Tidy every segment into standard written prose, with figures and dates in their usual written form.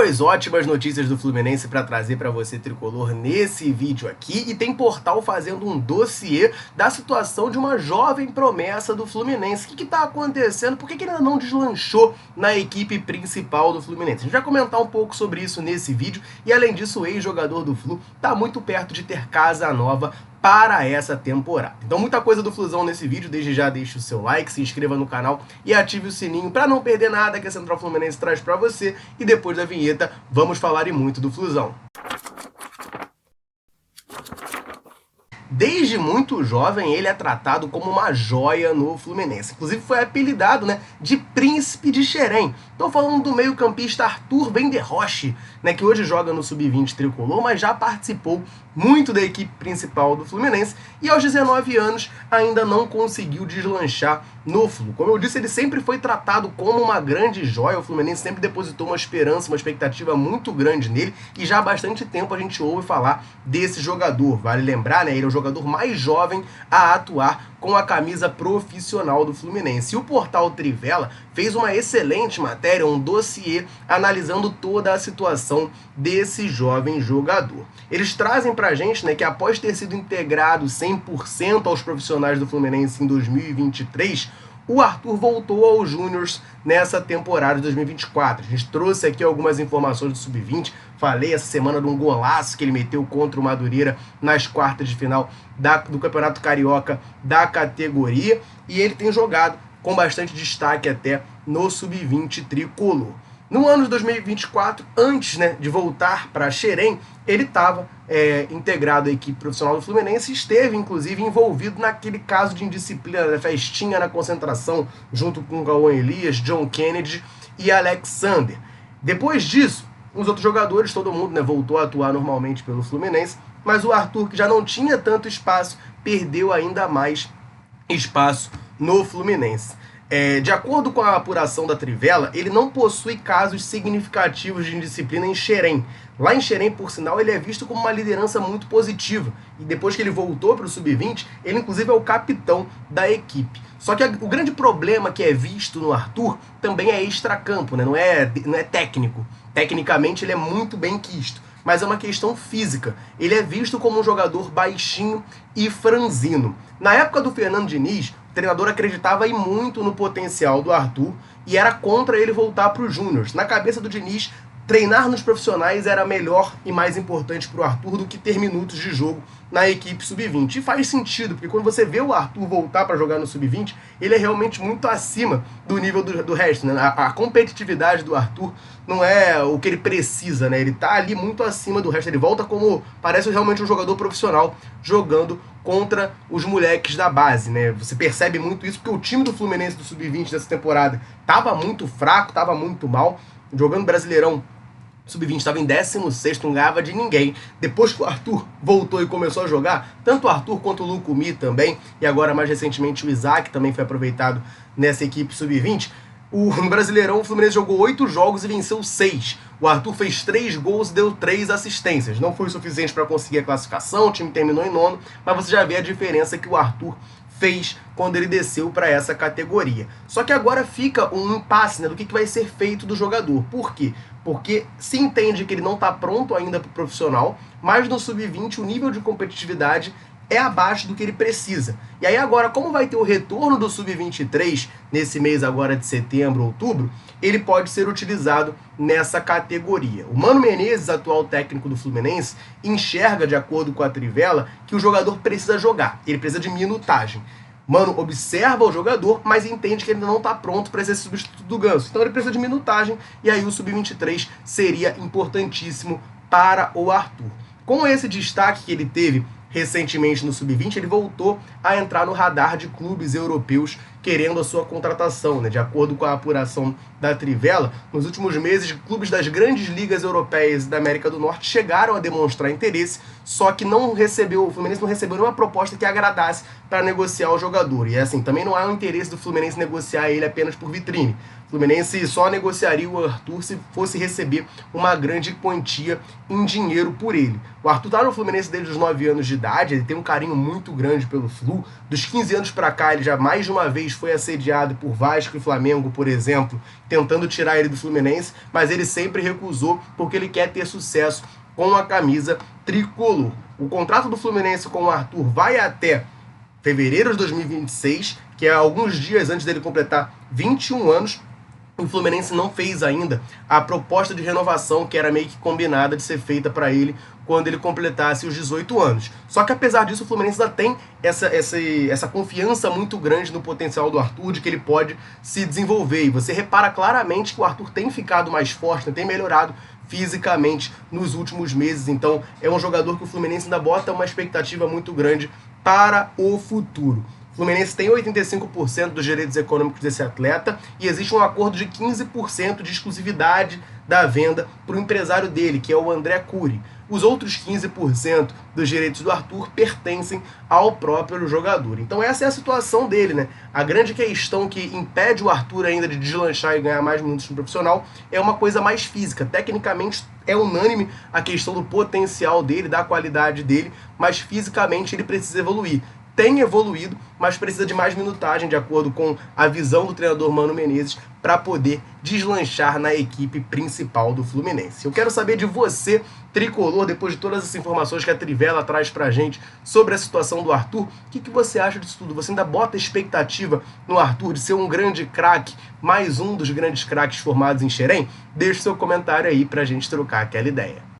Duas ótimas notícias do Fluminense para trazer para você, tricolor, nesse vídeo aqui. E tem portal fazendo um dossiê da situação de uma jovem promessa do Fluminense. O que está acontecendo? Por que ele ainda não deslanchou na equipe principal do Fluminense? A gente vai comentar um pouco sobre isso nesse vídeo. E além disso, o ex-jogador do Flu está muito perto de ter casa nova para essa temporada. Então muita coisa do Flusão nesse vídeo, desde já deixe o seu like, se inscreva no canal e ative o sininho para não perder nada que a Central Fluminense traz para você. E depois da vinheta, vamos falar e muito do Flusão. Desde muito jovem, ele é tratado como uma joia no Fluminense. Inclusive foi apelidado, de Príncipe de Xerém. Estou falando do meio-campista Arthur Venderroche, que hoje joga no Sub-20 tricolor, mas já participou muito da equipe principal do Fluminense e aos 19 anos ainda não conseguiu deslanchar no Flu. Como eu disse, ele sempre foi tratado como uma grande joia. O Fluminense sempre depositou uma esperança, uma expectativa muito grande nele e já há bastante tempo a gente ouve falar desse jogador. Vale lembrar, ele é o jogador mais jovem a atuar com a camisa profissional do Fluminense. E o portal Trivela fez uma excelente matéria, um dossiê, analisando toda a situação desse jovem jogador. Eles trazem pra gente, que após ter sido integrado 100% aos profissionais do Fluminense em 2023, o Arthur voltou aos Júniors nessa temporada de 2024. A gente trouxe aqui algumas informações do Sub-20, falei essa semana de um golaço que ele meteu contra o Madureira nas quartas de final do Campeonato Carioca da categoria, e ele tem jogado com bastante destaque até no Sub-20 tricolor. No ano de 2024, antes de voltar para Xerém, ele estava integrado à equipe profissional do Fluminense e esteve, inclusive, envolvido naquele caso de indisciplina da festinha na concentração, junto com Cauã Elias, John Kennedy e Alexander. Depois disso, os outros jogadores, todo mundo voltou a atuar normalmente pelo Fluminense, mas o Arthur, que já não tinha tanto espaço, perdeu ainda mais espaço no Fluminense. De acordo com a apuração da Trivela, ele não possui casos significativos de indisciplina em Xerém. Lá em Xerém, por sinal, ele é visto como uma liderança muito positiva. E depois que ele voltou para o Sub-20, ele inclusive é o capitão da equipe. Só que o grande problema que é visto no Arthur também é extracampo, não é técnico. Tecnicamente ele é muito bem quisto, mas é uma questão física. Ele é visto como um jogador baixinho e franzino. Na época do Fernando Diniz, o treinador acreditava muito no potencial do Arthur e era contra ele voltar para os Júniors. Na cabeça do Diniz, treinar nos profissionais era melhor e mais importante para o Arthur do que ter minutos de jogo na equipe Sub-20. E faz sentido, porque quando você vê o Arthur voltar para jogar no Sub-20, ele é realmente muito acima do nível do resto. A competitividade do Arthur não é o que ele precisa, ele está ali muito acima do resto. Ele volta como, parece realmente um jogador profissional, jogando contra os moleques da base, Você percebe muito isso, porque o time do Fluminense do Sub-20 dessa temporada estava muito fraco, estava muito mal, jogando Brasileirão. Sub-20 estava em 16º, não ganhava de ninguém. Depois que o Arthur voltou e começou a jogar, tanto o Arthur quanto o Lucumi também, e agora mais recentemente o Isaac também foi aproveitado nessa equipe Sub-20, no Brasileirão o Fluminense jogou 8 jogos e venceu 6. O Arthur fez 3 gols e deu 3 assistências. Não foi o suficiente para conseguir a classificação, o time terminou em 9º, mas você já vê a diferença que o Arthur fez quando ele desceu para essa categoria. Só que agora fica um impasse do que vai ser feito do jogador. Por quê? Porque se entende que ele não está pronto ainda para o profissional, mas no Sub-20 o nível de competitividade é abaixo do que ele precisa. E aí agora, como vai ter o retorno do Sub-23 nesse mês agora de setembro, outubro, ele pode ser utilizado nessa categoria. O Mano Menezes, atual técnico do Fluminense, enxerga, de acordo com a Trivela, que o jogador precisa jogar, ele precisa de minutagem. Mano observa o jogador, mas entende que ele ainda não está pronto para ser substituto do Ganso. Então ele precisa de minutagem e aí o Sub-23 seria importantíssimo para o Arthur. Com esse destaque que ele teve recentemente no Sub-20, ele voltou a entrar no radar de clubes europeus querendo a sua contratação. De acordo com a apuração da Trivela, nos últimos meses, clubes das grandes ligas europeias e da América do Norte chegaram a demonstrar interesse, só que o Fluminense não recebeu nenhuma proposta que agradasse para negociar o jogador. E assim, também não há um interesse do Fluminense negociar ele apenas por vitrine. O Fluminense só negociaria o Arthur se fosse receber uma grande quantia em dinheiro por ele. O Arthur está no Fluminense desde os 9 anos de idade, ele tem um carinho muito grande pelo Flu. Dos 15 anos para cá, ele já mais de uma vez foi assediado por Vasco e Flamengo, por exemplo, tentando tirar ele do Fluminense, mas ele sempre recusou porque ele quer ter sucesso com a camisa tricolor. O contrato do Fluminense com o Arthur vai até fevereiro de 2026, que é alguns dias antes dele completar 21 anos. O Fluminense não fez ainda a proposta de renovação que era meio que combinada de ser feita para ele quando ele completasse os 18 anos. Só que apesar disso, o Fluminense ainda tem essa confiança muito grande no potencial do Arthur, de que ele pode se desenvolver. E você repara claramente que o Arthur tem ficado mais forte, tem melhorado fisicamente nos últimos meses. Então é um jogador que o Fluminense ainda bota uma expectativa muito grande para o futuro. O Fluminense tem 85% dos direitos econômicos desse atleta e existe um acordo de 15% de exclusividade da venda para o empresário dele, que é o André Cury. Os outros 15% dos direitos do Arthur pertencem ao próprio jogador. Então essa é a situação dele, né? A grande questão que impede o Arthur ainda de deslanchar e ganhar mais minutos no profissional é uma coisa mais física. Tecnicamente é unânime a questão do potencial dele, da qualidade dele, mas fisicamente ele precisa evoluir. Tem evoluído, mas precisa de mais minutagem, de acordo com a visão do treinador Mano Menezes, para poder deslanchar na equipe principal do Fluminense. Eu quero saber de você, tricolor, depois de todas essas informações que a Trivela traz pra gente sobre a situação do Arthur, o que você acha disso tudo? Você ainda bota expectativa no Arthur de ser um grande craque, mais um dos grandes craques formados em Xerém? Deixe seu comentário aí pra gente trocar aquela ideia.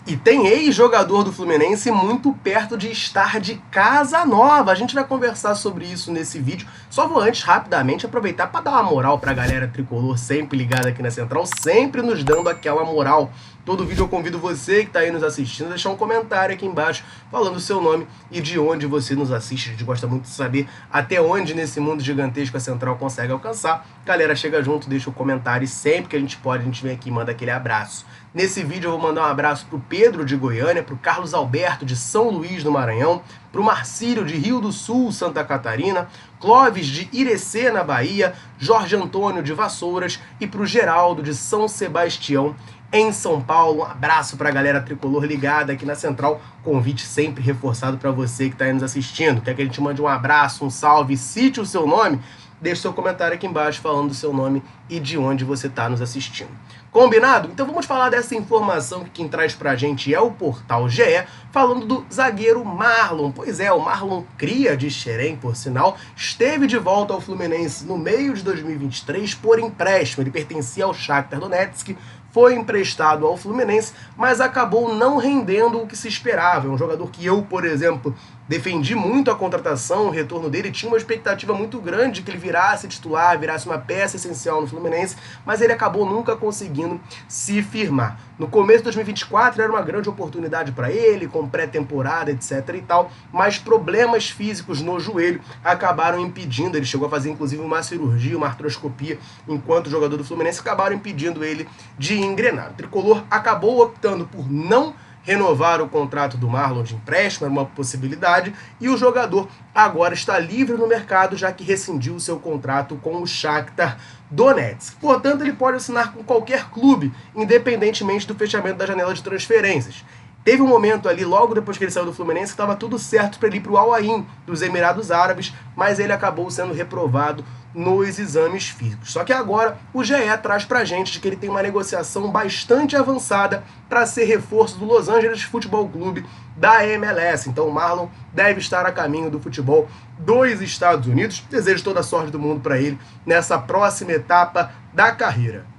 E tem ex-jogador do Fluminense muito perto de estar de casa nova. A gente vai conversar sobre isso nesse vídeo. Só vou antes, rapidamente, aproveitar para dar uma moral para a galera tricolor sempre ligada aqui na Central, sempre nos dando aquela moral. Todo vídeo eu convido você que está aí nos assistindo a deixar um comentário aqui embaixo falando o seu nome e de onde você nos assiste. A gente gosta muito de saber até onde nesse mundo gigantesco a Central consegue alcançar. Galera, chega junto, deixa o comentário e sempre que a gente pode, a gente vem aqui e manda aquele abraço. Nesse vídeo eu vou mandar um abraço pro Pedro de Goiânia, pro Carlos Alberto de São Luís do Maranhão, pro Marcílio de Rio do Sul, Santa Catarina, Clóvis de Irecê, na Bahia, Jorge Antônio de Vassouras e pro Geraldo de São Sebastião, em São Paulo. Um abraço para a galera tricolor ligada aqui na Central. Convite sempre reforçado para você que está aí nos assistindo. Quer que a gente mande um abraço, um salve, cite o seu nome? Deixe seu comentário aqui embaixo falando do seu nome e de onde você está nos assistindo. Combinado? Então vamos falar dessa informação que quem traz pra gente é o Portal GE, falando do zagueiro Marlon. Pois é, o Marlon, cria de Xerém, por sinal, esteve de volta ao Fluminense no meio de 2023 por empréstimo. Ele pertencia ao Shakhtar Donetsk, foi emprestado ao Fluminense, mas acabou não rendendo o que se esperava. É um jogador que eu, por exemplo, defendi muito a contratação, o retorno dele, tinha uma expectativa muito grande de que ele virasse titular, virasse uma peça essencial no Fluminense, mas ele acabou nunca conseguindo se firmar. No começo de 2024 era uma grande oportunidade para ele, com pré-temporada, etc e tal, mas problemas físicos no joelho acabaram impedindo, ele chegou a fazer inclusive uma cirurgia, uma artroscopia, enquanto jogador do Fluminense, acabaram impedindo ele de engrenar. O tricolor acabou optando por não renovar o contrato do Marlon de empréstimo, era uma possibilidade, e o jogador agora está livre no mercado, já que rescindiu seu contrato com o Shakhtar Donetsk. Portanto, ele pode assinar com qualquer clube, independentemente do fechamento da janela de transferências. Teve um momento ali, logo depois que ele saiu do Fluminense, que estava tudo certo para ele ir para o Al Ain, dos Emirados Árabes, mas ele acabou sendo reprovado nos exames físicos. Só que agora o GE traz pra gente de que ele tem uma negociação bastante avançada para ser reforço do Los Angeles Futebol Clube da MLS. Então o Marlon deve estar a caminho do futebol dos Estados Unidos. Desejo toda a sorte do mundo para ele nessa próxima etapa da carreira.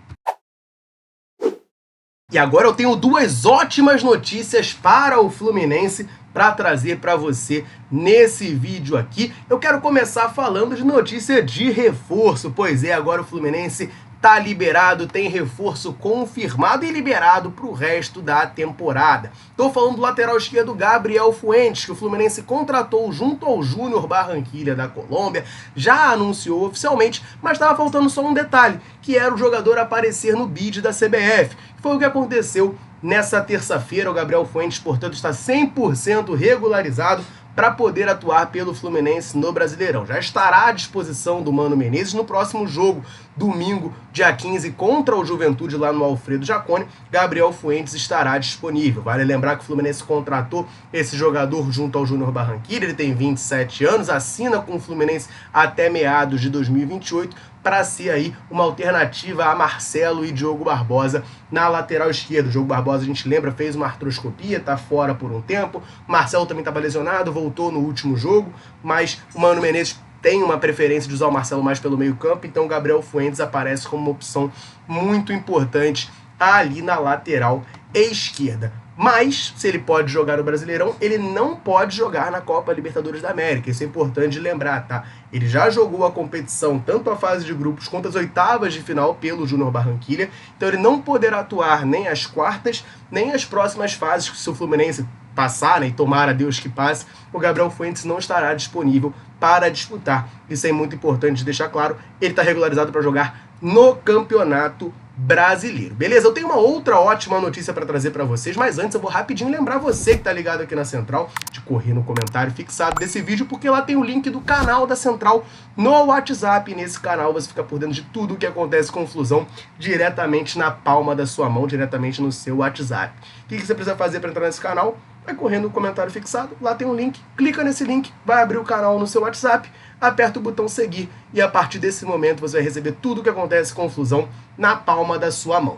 E agora eu tenho duas ótimas notícias para o Fluminense para trazer para você nesse vídeo aqui. Eu quero começar falando de notícia de reforço, pois é, agora o Fluminense tá liberado, tem reforço confirmado e liberado para o resto da temporada. Tô falando do lateral esquerdo Gabriel Fuentes, que o Fluminense contratou junto ao Júnior Barranquilla da Colômbia, já anunciou oficialmente, mas estava faltando só um detalhe, que era o jogador aparecer no bid da CBF. Foi o que aconteceu nessa terça-feira. O Gabriel Fuentes, portanto, está 100% regularizado para poder atuar pelo Fluminense no Brasileirão. Já estará à disposição do Mano Menezes no próximo jogo, domingo, dia 15, contra o Juventude lá no Alfredo Jaconi. Gabriel Fuentes estará disponível. Vale lembrar que o Fluminense contratou esse jogador junto ao Júnior Barranquilla, ele tem 27 anos, assina com o Fluminense até meados de 2028, para ser aí uma alternativa a Marcelo e Diogo Barbosa na lateral esquerda. O Diogo Barbosa, a gente lembra, fez uma artroscopia, tá fora por um tempo. O Marcelo também estava lesionado, voltou no último jogo, mas o Mano Menezes tem uma preferência de usar o Marcelo mais pelo meio campo, então o Gabriel Fuentes aparece como uma opção muito importante ali na lateral esquerda. Mas, se ele pode jogar no Brasileirão, ele não pode jogar na Copa Libertadores da América. Isso é importante de lembrar, tá? Ele já jogou a competição, tanto a fase de grupos quanto as oitavas de final pelo Júnior Barranquilla. Então ele não poderá atuar nem as quartas, nem as próximas fases, que se o Fluminense passar, né, e tomara Deus que passe, o Gabriel Fuentes não estará disponível para disputar. Isso é muito importante de deixar claro. Ele está regularizado para jogar no Campeonato Brasileiro. Beleza? Eu tenho uma outra ótima notícia para trazer para vocês, mas antes eu vou rapidinho lembrar você que tá ligado aqui na Central de correr no comentário fixado desse vídeo, porque lá tem o link do canal da Central no WhatsApp. E nesse canal você fica por dentro de tudo o que acontece com o Flusão diretamente na palma da sua mão, diretamente no seu WhatsApp. O que você precisa fazer para entrar nesse canal? Vai correr no comentário fixado, lá tem um link, clica nesse link, vai abrir o canal no seu WhatsApp, aperta o botão seguir e a partir desse momento você vai receber tudo o que acontece com o Flusão na palma da sua mão.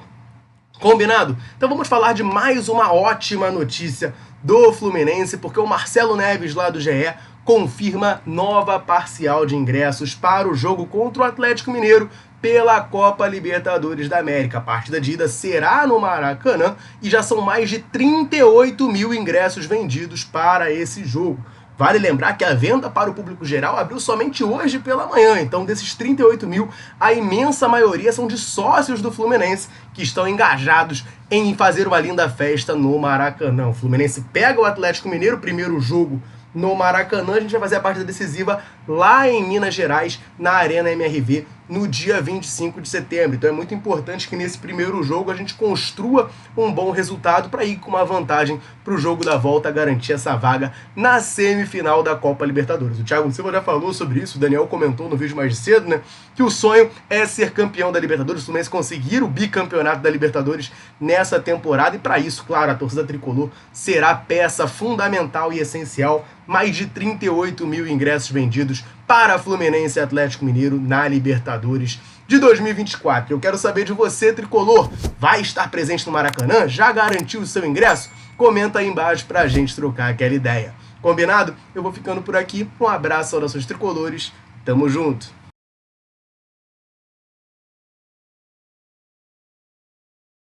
Combinado? Então vamos falar de mais uma ótima notícia do Fluminense, porque o Marcelo Neves lá do GE confirma nova parcial de ingressos para o jogo contra o Atlético Mineiro pela Copa Libertadores da América. A partida de ida será no Maracanã e já são mais de 38 mil ingressos vendidos para esse jogo. Vale lembrar que a venda para o público geral abriu somente hoje pela manhã, então desses 38 mil, a imensa maioria são de sócios do Fluminense que estão engajados em fazer uma linda festa no Maracanã. O Fluminense pega o Atlético Mineiro, primeiro jogo no Maracanã, a gente vai fazer a partida decisiva lá em Minas Gerais, na Arena MRV, no dia 25 de setembro. Então é muito importante que nesse primeiro jogo a gente construa um bom resultado para ir com uma vantagem para o jogo da volta, garantir essa vaga na semifinal da Copa Libertadores. O Thiago Silva já falou sobre isso, o Daniel comentou no vídeo mais cedo, né, que o sonho é ser campeão da Libertadores, o Fluminense conseguir o bicampeonato da Libertadores nessa temporada, e para isso, claro, a torcida tricolor será peça fundamental e essencial. Mais de 38 mil ingressos vendidos para Fluminense e Atlético Mineiro na Libertadores de 2024. Eu quero saber de você, tricolor. Vai estar presente no Maracanã? Já garantiu o seu ingresso? Comenta aí embaixo pra gente trocar aquela ideia. Combinado? Eu vou ficando por aqui. Um abraço aos nossos tricolores. Tamo junto.